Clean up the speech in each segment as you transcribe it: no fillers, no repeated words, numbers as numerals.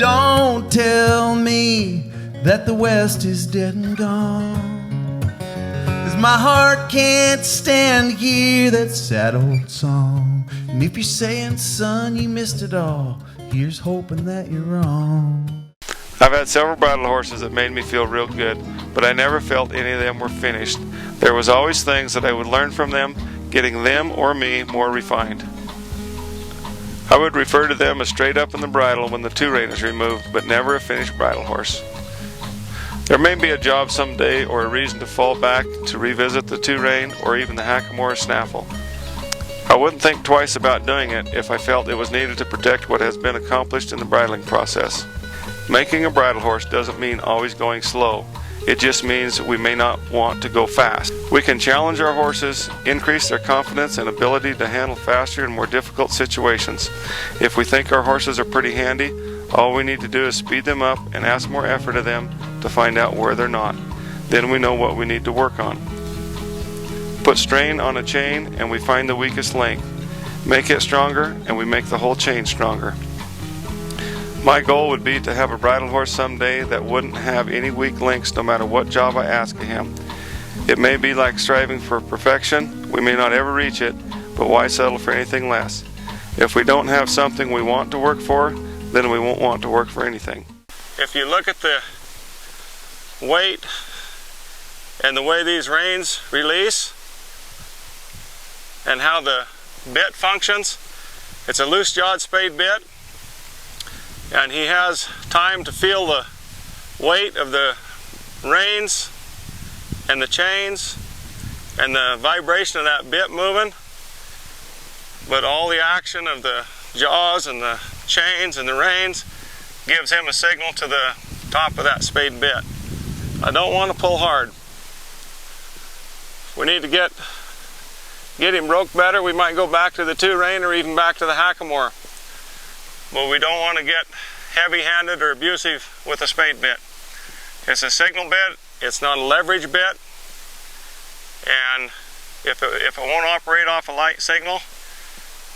Don't tell me that the West is dead and gone, 'cause my heart can't stand to hear that sad old song. And if you're saying, son, you missed it all, here's hoping that you're wrong. I've had several bridle horses that made me feel real good, but I never felt any of them were finished. There was always things that I would learn from them, getting them or me more refined. I would refer to them as straight up in the bridle when the two-rein is removed, but never a finished bridle horse. There may be a job someday or a reason to fall back to revisit the two-rein or even the hackamore or snaffle. I wouldn't think twice about doing it if I felt it was needed to protect what has been accomplished in the bridling process. Making a bridle horse doesn't mean always going slow. It just means we may not want to go fast. We can challenge our horses, increase their confidence and ability to handle faster and more difficult situations. If we think our horses are pretty handy, all we need to do is speed them up and ask more effort of them to find out where they're not. Then we know what we need to work on. Put strain on a chain and we find the weakest link. Make it stronger and we make the whole chain stronger. My goal would be to have a bridle horse someday that wouldn't have any weak links no matter what job I ask of him. It may be like striving for perfection. We may not ever reach it, but why settle for anything less? If we don't have something we want to work for, then we won't want to work for anything. If you look at the weight and the way these reins release and how the bit functions, it's a loose-jawed spade bit. And he has time to feel the weight of the reins and the chains and the vibration of that bit moving, but all the action of the jaws and the chains and the reins gives him a signal to the top of that spade bit. I don't want to pull hard. If we need to get him broke better, we might go back to the two-rein or even back to the hackamore. But we don't want to get heavy-handed or abusive with a spade bit. It's a signal bit, it's not a leverage bit, and if it won't operate off a light signal,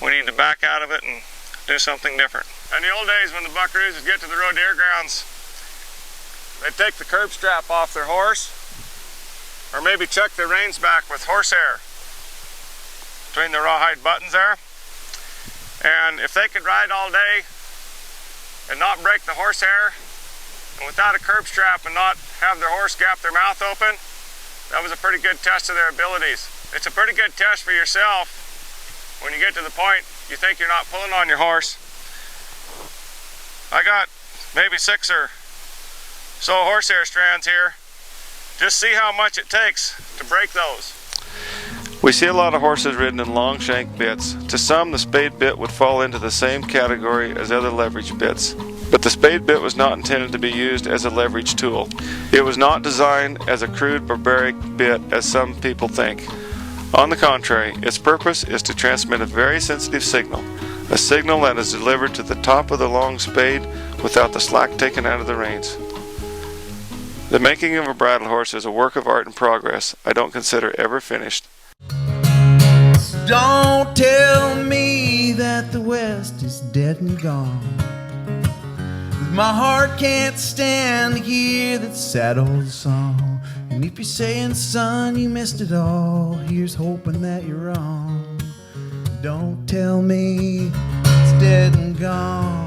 we need to back out of it and do something different. In the old days when the buckaroos would get to the road deer grounds, they'd take the curb strap off their horse, or maybe chuck their reins back with horsehair between the rawhide buttons there. And if they could ride all day and not break the horsehair, and without a curb strap and not have their horse gap their mouth open, that was a pretty good test of their abilities. It's a pretty good test for yourself when you get to the point you think you're not pulling on your horse. I got maybe 6 or so horsehair strands here. Just see how much it takes to break those. We see a lot of horses ridden in long shank bits. To some, the spade bit would fall into the same category as other leverage bits. But the spade bit was not intended to be used as a leverage tool. It was not designed as a crude barbaric bit as some people think. On the contrary, its purpose is to transmit a very sensitive signal, a signal that is delivered to the top of the long spade without the slack taken out of the reins. The making of a bridle horse is a work of art in progress I don't consider ever finished. Don't tell me that the West is dead and gone, 'cause my heart can't stand to hear that sad old song. And if you're saying, son, you missed it all, here's hoping that you're wrong. Don't tell me it's dead and gone.